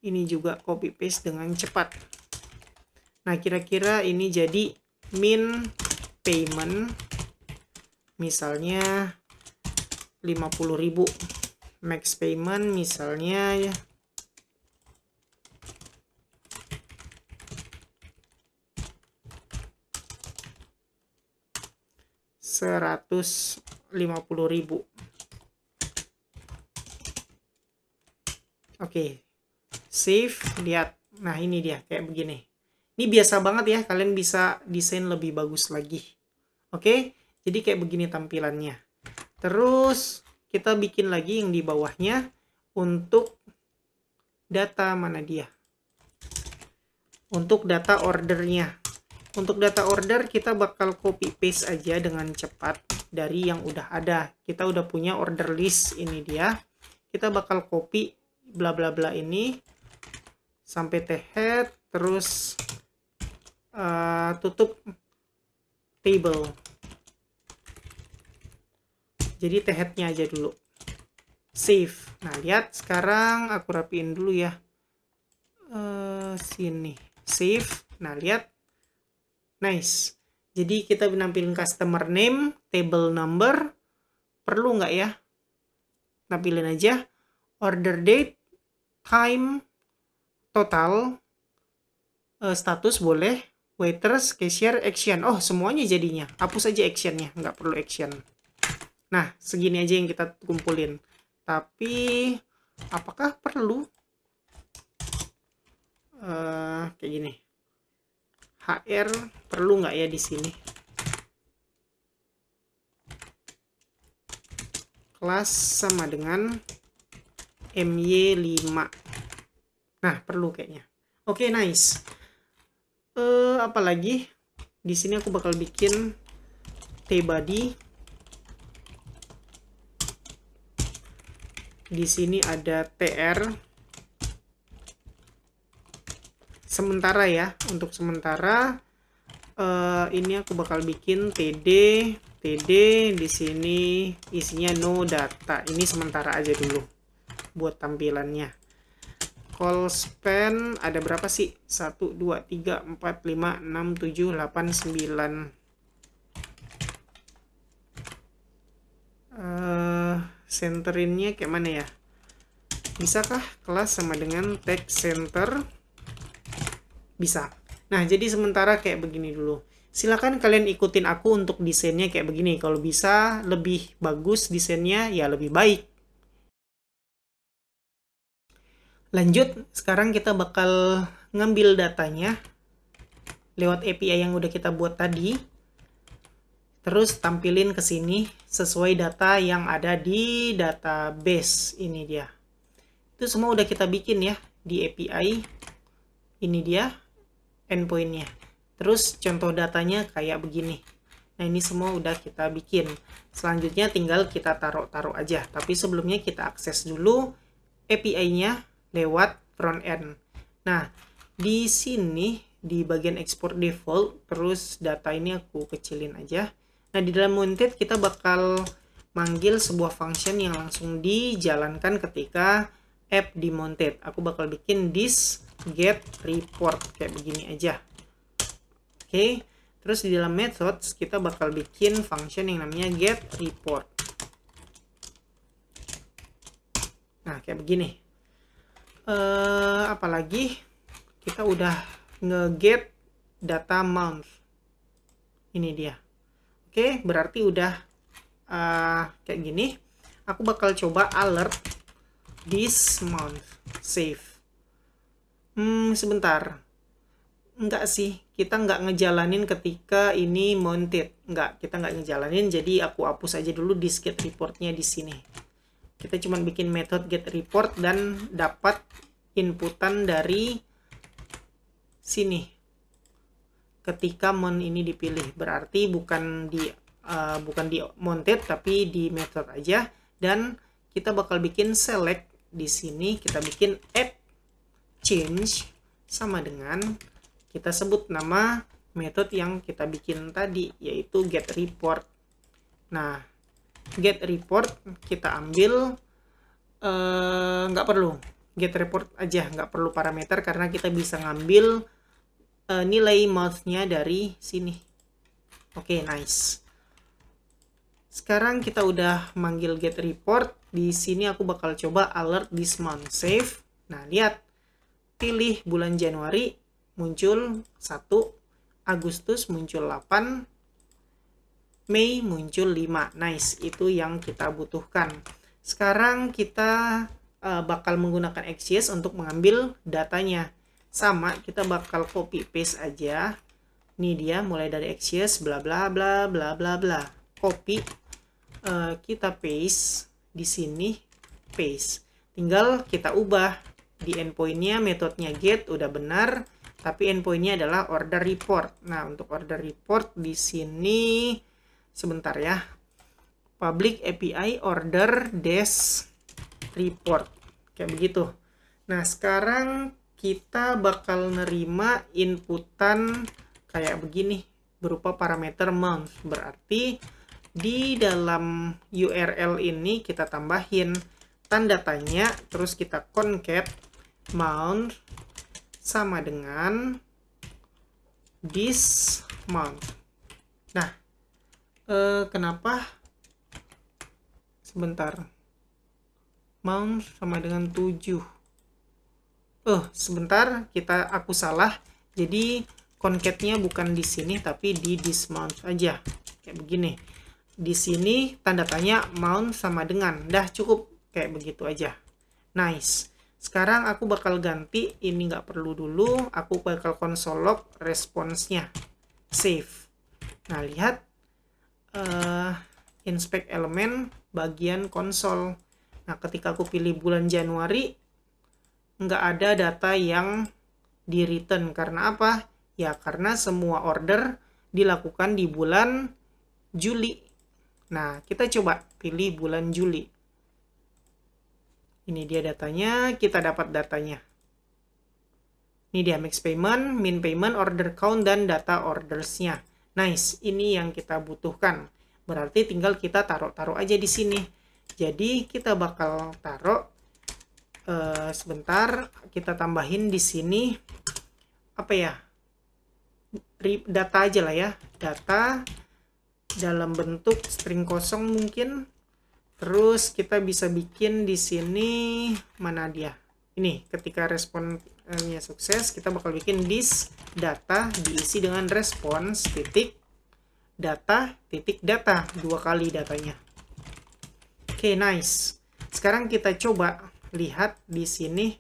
Ini juga copy paste dengan cepat. Nah, kira-kira ini jadi min payment misalnya 50.000, max payment misalnya 150.000. Oke, save, lihat. Nah, ini dia kayak begini. Ini biasa banget ya, kalian bisa desain lebih bagus lagi. Oke, jadi kayak begini tampilannya. Terus kita bikin lagi yang di bawahnya untuk data, mana dia? Untuk data ordernya. Untuk data order kita bakal copy paste aja dengan cepat dari yang udah ada. Kita udah punya order list, ini dia. Kita bakal copy bla bla bla ini sampai head, terus tutup table. Jadi headnya aja dulu. Save. Nah, lihat sekarang aku rapiin dulu ya. Sini. Save. Nah, lihat. Nice. Jadi kita nampilin customer name, table number. Perlu nggak ya? Nampilin aja. Order date, time, total, status boleh, waiters, cashier, action. Oh, semuanya jadinya. Hapus aja actionnya, nggak perlu action. Nah, segini aja yang kita kumpulin. Tapi, apakah perlu? Kayak gini. HR perlu nggak ya di sini? Kelas sama dengan MY5. Nah, perlu kayaknya. Oke, nice. Apalagi di sini aku bakal bikin tbody. Di sini ada tr. Sementara ya, untuk sementara ini aku bakal bikin td di sini isinya no data. Ini sementara aja dulu buat tampilannya. Call span ada berapa sih? 1 2 3 4 5 6 7 8 9. Centerinnya kayak mana ya? Bisakah kelas sama dengan text center? Bisa. Nah, jadi sementara kayak begini dulu. Silakan kalian ikutin aku untuk desainnya kayak begini. Kalau bisa lebih bagus desainnya, ya lebih baik. Lanjut, sekarang kita bakal ngambil datanya lewat API yang udah kita buat tadi. Terus tampilin ke sini sesuai data yang ada di database. Ini dia. Itu semua udah kita bikin ya di API. Ini dia endpoint-nya. Terus contoh datanya kayak begini. Nah, ini semua udah kita bikin. Selanjutnya tinggal kita taruh-taruh aja. Tapi sebelumnya kita akses dulu API-nya lewat front end. Nah, di sini di bagian export default, terus data ini aku kecilin aja. Nah, di dalam mounted kita bakal manggil sebuah function yang langsung dijalankan ketika app di mounted. Aku bakal bikin this get report kayak begini aja. Oke, terus di dalam methods kita bakal bikin function yang namanya get report. Nah, kayak begini. Apalagi kita udah nge-get data month. Ini dia. Oke, berarti udah kayak gini. Aku bakal coba alert this month save. Sebentar. Enggak sih, kita nggak ngejalanin ketika ini mounted. Enggak, kita nggak ngejalanin, jadi aku hapus aja dulu di get reportnya di sini. Kita cuma bikin method get report dan dapat inputan dari sini. Ketika mount ini dipilih, berarti bukan di mounted tapi di method aja. Dan kita bakal bikin select di sini. Kita bikin app change sama dengan kita sebut nama method yang kita bikin tadi, yaitu get report. Nah, get report kita ambil nggak perlu get report aja, nggak perlu parameter karena kita bisa ngambil nilai month-nya dari sini. Oke, nice. Sekarang kita udah manggil get report. Di sini aku bakal coba alert this month save. Nah, lihat, pilih bulan Januari muncul 1, Agustus muncul 8, Mei muncul 5. Nice, itu yang kita butuhkan. Sekarang kita bakal menggunakan XJS untuk mengambil datanya. Sama, kita bakal copy paste aja. Ini dia, mulai dari XJS bla bla bla bla bla bla. Copy, kita paste di sini, paste. Tinggal kita ubah di endpoint-nya, metodenya get udah benar, tapi endpoint-nya adalah order report. Nah, untuk order report di sini sebentar ya. Public API order dash report. Kayak begitu. Nah, sekarang kita bakal nerima inputan kayak begini berupa parameter month. Berarti di dalam URL ini kita tambahin tanda tanya, terus kita concat month sama dengan this month. Nah, kenapa? Sebentar. Month sama dengan 7. Sebentar, aku salah. Jadi concatnya bukan di sini tapi di this month aja. Kayak begini. Di sini tanda tanya month sama dengan. Dah cukup kayak begitu aja. Nice. Sekarang aku bakal ganti, ini nggak perlu dulu, aku bakal console log response-nya. Save. Nah, lihat, inspect element bagian konsol. Nah, ketika aku pilih bulan Januari, nggak ada data yang di return. Karena apa? Ya, karena semua order dilakukan di bulan Juli. Nah, kita coba pilih bulan Juli. Ini dia datanya, kita dapat datanya. Ini dia max payment, min payment, order count, dan data ordersnya. Nice, ini yang kita butuhkan. Berarti tinggal kita taruh-taruh aja di sini. Jadi kita bakal taruh, sebentar, kita tambahin di sini, apa ya, data aja lah ya. Data dalam bentuk string kosong mungkin. Terus kita bisa bikin di sini, mana dia? Ini ketika responnya sukses, kita bakal bikin this data diisi dengan response titik data titik data, 2 kali datanya. Oke, nice. Sekarang kita coba lihat di sini.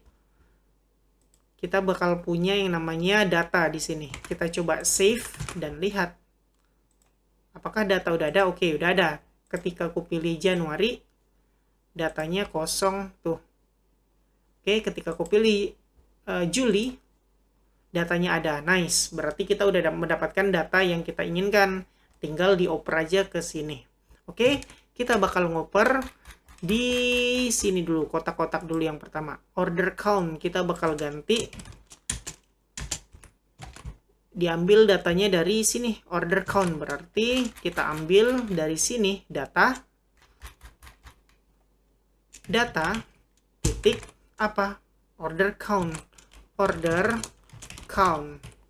Kita bakal punya yang namanya data di sini. Kita coba save dan lihat. Apakah data udah ada? Oke, udah ada. Ketika aku pilih Januari, datanya kosong tuh. Oke, ketika aku pilih Juli, datanya ada. Nice, berarti kita udah mendapatkan data yang kita inginkan. Tinggal dioper aja ke sini. Oke, kita bakal ngoper di sini dulu, kotak-kotak dulu yang pertama. Order count, kita bakal ganti. Diambil datanya dari sini, order count. Berarti kita ambil dari sini, data titik apa? Order count.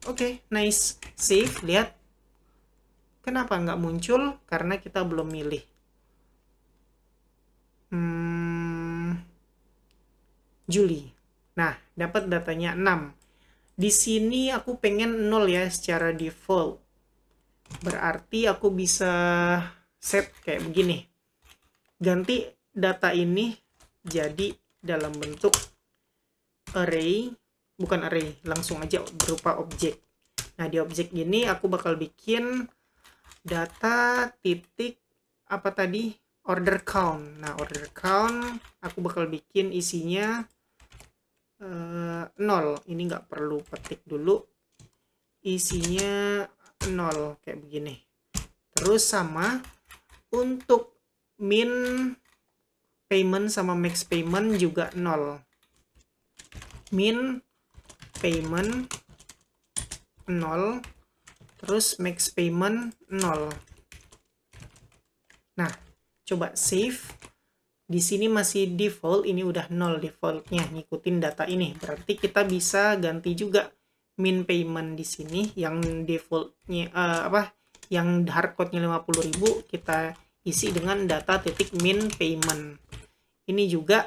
Oke, nice. Save, lihat. Kenapa nggak muncul? Karena kita belum milih. Juli. Nah, dapat datanya 6. Di sini aku pengen 0 ya secara default. Berarti aku bisa set kayak begini. Ganti data ini jadi dalam bentuk array, bukan array, langsung aja berupa objek. Nah, di objek ini aku bakal bikin data titik apa tadi? Order count. Nah, order count aku bakal bikin isinya 0. Ini nggak perlu petik dulu. Isinya 0 kayak begini. Terus sama untuk min payment sama max payment juga 0. Min payment 0, terus max payment 0. Nah, coba save. Di sini masih default, ini udah 0 defaultnya, ngikutin data ini. Berarti kita bisa ganti juga min payment di sini yang defaultnya yang hardcode-nya 50.000 kita isi dengan data titik min payment. Ini juga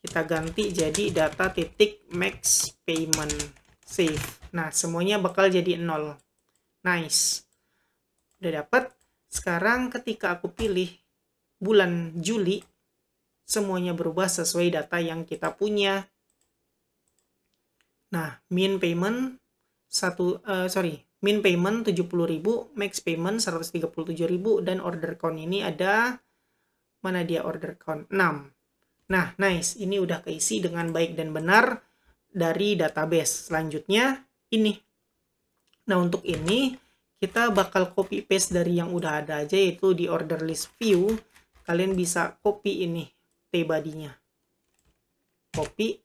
kita ganti jadi data titik max payment. Save. Nah, semuanya bakal jadi 0. Nice. Udah dapat. Sekarang ketika aku pilih bulan Juli, semuanya berubah sesuai data yang kita punya. Nah, min payment min payment 70.000, max payment 137.000, dan order count ini ada, mana dia order count? 6. Nah, nice. Ini udah keisi dengan baik dan benar dari database. Selanjutnya, ini. Nah, untuk ini, kita bakal copy paste dari yang udah ada aja, yaitu di order list view. Kalian bisa copy ini, T-body-nya. Copy.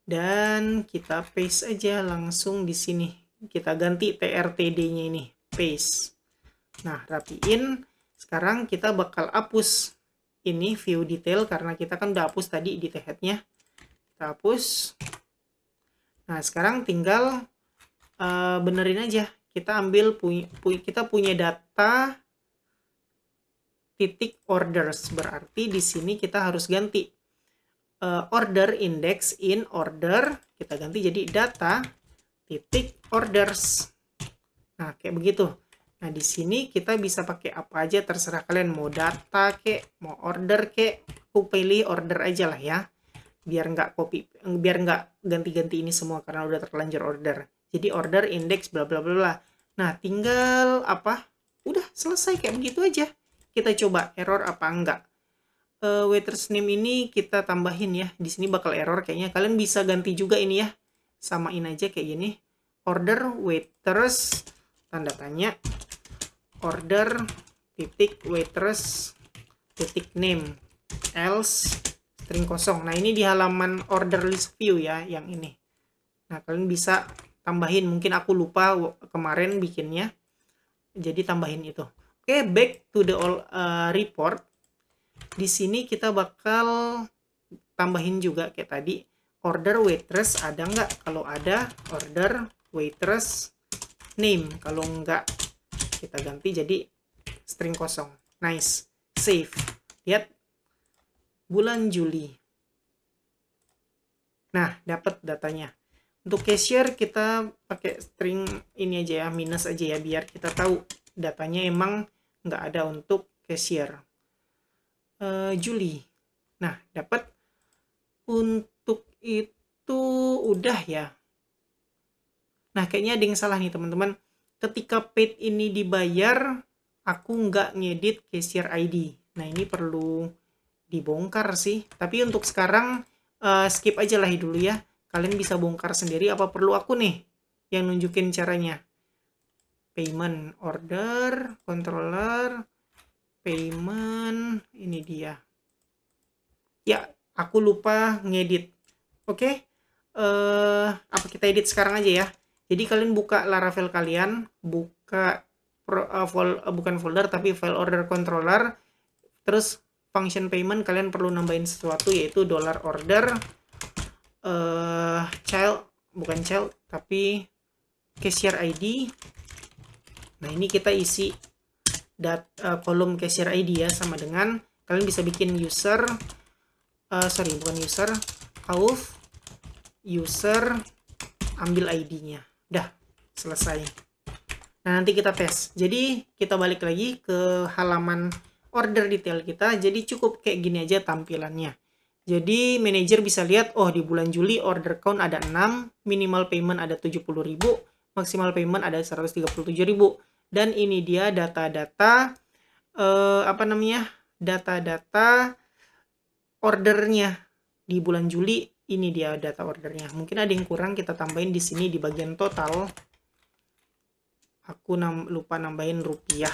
Dan kita paste aja langsung di sini. Kita ganti TRTD-nya ini. Paste. Nah, rapiin. Sekarang kita bakal hapus ini view detail karena kita kan udah hapus tadi di head-nya. Kita hapus. Nah, sekarang tinggal benerin aja. Kita ambil kita punya data titik orders. Berarti di sini kita harus ganti order index in order. Kita ganti jadi data titik orders. Nah, kayak begitu. Nah, di sini kita bisa pakai apa aja terserah kalian, mau data kek, mau order kek. Aku pilih order aja lah ya. Biar nggak ganti-ganti ini semua karena udah terlanjur order. Jadi order index bla bla bla. Nah, tinggal apa? Udah selesai kayak begitu aja. Kita coba error apa enggak. Waiters name ini kita tambahin ya. Di sini bakal error kayaknya. Kalian bisa ganti juga ini ya. Samain aja kayak gini. Order waiters tanda tanya. order titik waitress titik name else string kosong. Nah, ini di halaman order list view ya, yang ini. Nah, kalian bisa tambahin, mungkin aku lupa kemarin bikinnya, jadi tambahin itu. Oke, back to the report. Di sini kita bakal tambahin juga kayak tadi, order waitress ada nggak? Kalau ada, order waitress name. Kalau nggak, kita ganti jadi string kosong. Nice. Save. Lihat, bulan Juli. Nah, dapat datanya. Untuk cashier kita pakai string ini aja ya, minus aja ya, biar kita tahu datanya emang nggak ada untuk cashier. Juli. Nah, dapat. Untuk itu udah ya. Nah, kayaknya ada yang salah nih teman-teman. Ketika paid ini dibayar, aku nggak ngedit cashier ID. Nah, ini perlu dibongkar sih. Tapi untuk sekarang skip aja lah dulu ya. Kalian bisa bongkar sendiri. Apa perlu aku nih yang nunjukin caranya? Payment, order, controller, payment, ini dia. Ya, aku lupa ngedit. Oke, apa kita edit sekarang aja ya. Jadi kalian buka Laravel kalian, buka bukan folder tapi file order controller, terus function payment kalian perlu nambahin sesuatu yaitu $order bukan child tapi cashier ID. Nah, ini kita isi kolom cashier ID ya, sama dengan kalian bisa bikin user bukan user, auth user, ambil ID-nya. Udah, selesai. Nah, nanti kita tes. Jadi, kita balik lagi ke halaman order detail kita. Jadi, cukup kayak gini aja tampilannya. Jadi, manajer bisa lihat, oh di bulan Juli order count ada 6, minimal payment ada 70.000, maksimal payment ada 137.000. Dan ini dia data-data, data-data ordernya di bulan Juli. Ini dia data ordernya. Mungkin ada yang kurang, kita tambahin di sini di bagian total. Aku lupa nambahin rupiah.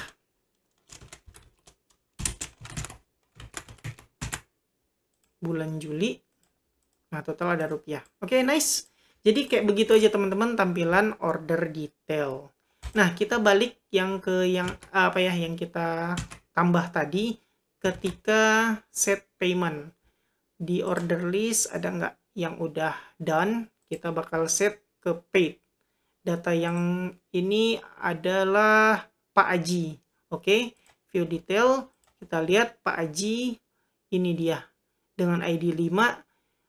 Bulan Juli. Nah, total ada rupiah. Oke, nice. Jadi kayak begitu aja teman-teman tampilan order detail. Nah, kita balik yang kita tambah tadi ketika set payment. Di order list ada nggak yang udah done, kita bakal set ke paid. Data yang ini adalah Pak Aji. Oke, view detail, kita lihat Pak Aji, ini dia dengan ID 5,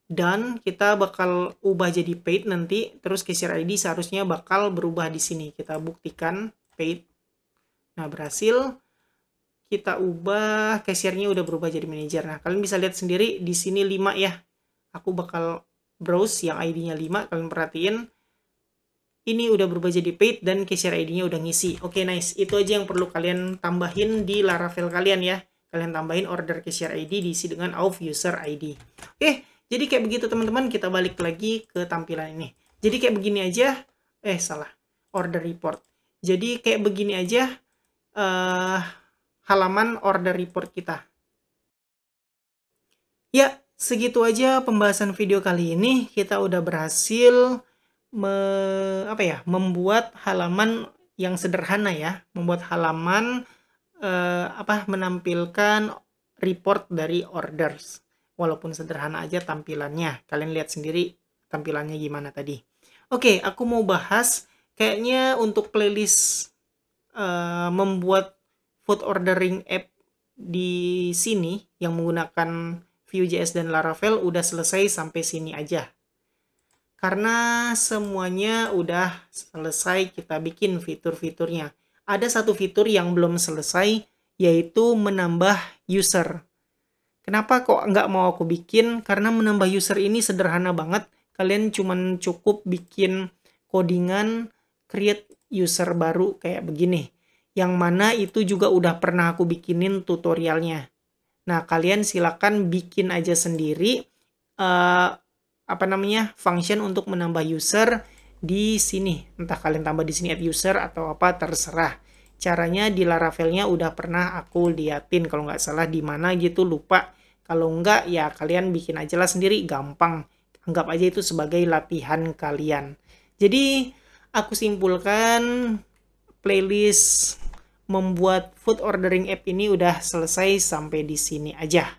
dan kita bakal ubah jadi paid nanti, terus cashier ID seharusnya bakal berubah di sini. Kita buktikan paid. Nah, berhasil. Kita ubah, cashiernya udah berubah jadi manajer. Nah, kalian bisa lihat sendiri di sini 5 ya. Aku bakal browse yang ID-nya 5, kalian perhatiin. Ini udah berubah jadi paid dan cashier ID-nya udah ngisi. Oke, nice. Itu aja yang perlu kalian tambahin di Laravel kalian ya. Kalian tambahin order cashier ID diisi dengan auth user ID. Oke, jadi kayak begitu teman-teman. Kita balik lagi ke tampilan ini. Jadi kayak begini aja. Order report. Jadi kayak begini aja halaman order report kita. Ya, segitu aja pembahasan video kali ini. Kita udah berhasil membuat halaman yang sederhana ya, membuat halaman menampilkan report dari orders. Walaupun sederhana aja tampilannya. Kalian lihat sendiri tampilannya gimana tadi. Oke, aku mau bahas kayaknya untuk playlist membuat food ordering app di sini yang menggunakan Vue.js dan Laravel udah selesai sampai sini aja. Karena semuanya udah selesai kita bikin fitur-fiturnya. Ada satu fitur yang belum selesai, yaitu menambah user. Kenapa kok nggak mau aku bikin? Karena menambah user ini sederhana banget. Kalian cuman cukup bikin codingan create user baru kayak begini. Yang mana itu juga udah pernah aku bikinin tutorialnya. Nah, kalian silakan bikin aja sendiri function untuk menambah user di sini. Entah kalian tambah di sini add user atau apa terserah. caranya di Laravelnya udah pernah aku liatin kalau nggak salah di mana gitu, lupa. Kalau nggak ya kalian bikin aja lah sendiri, gampang. Anggap aja itu sebagai latihan kalian. Jadi aku simpulkan playlist membuat food ordering app ini udah selesai sampai di sini aja.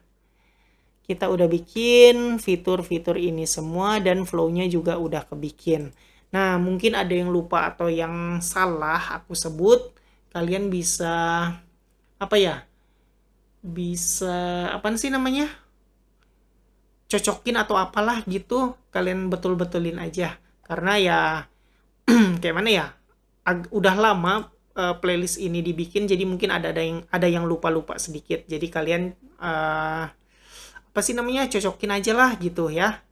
Kita udah bikin fitur-fitur ini semua dan flow-nya juga udah kebikin. Nah, mungkin ada yang lupa atau yang salah aku sebut. Kalian bisa apa ya? Bisa apa sih namanya? Cocokin atau apalah gitu. Kalian betul-betulin aja. Karena ya kayak mana ya? Udah lama playlist ini dibikin, jadi mungkin ada yang lupa-lupa sedikit. Jadi kalian apa sih namanya? Cocokin aja lah gitu ya.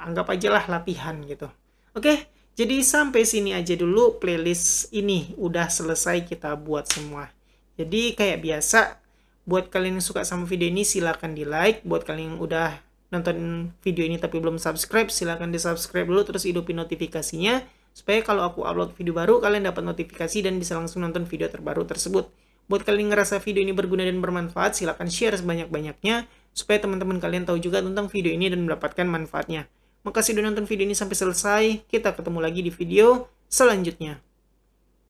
Anggap aja lah latihan gitu. Oke, jadi sampai sini aja dulu playlist ini. Udah selesai kita buat semua. Jadi kayak biasa, buat kalian yang suka sama video ini silahkan di like. Buat kalian yang udah nonton video ini tapi belum subscribe, silahkan di subscribe dulu terus hidupin notifikasinya. Supaya kalau aku upload video baru, kalian dapat notifikasi dan bisa langsung nonton video terbaru tersebut. Buat kalian yang ngerasa video ini berguna dan bermanfaat, silahkan share sebanyak-banyaknya. Supaya teman-teman kalian tahu juga tentang video ini dan mendapatkan manfaatnya. Makasih udah nonton video ini sampai selesai. Kita ketemu lagi di video selanjutnya.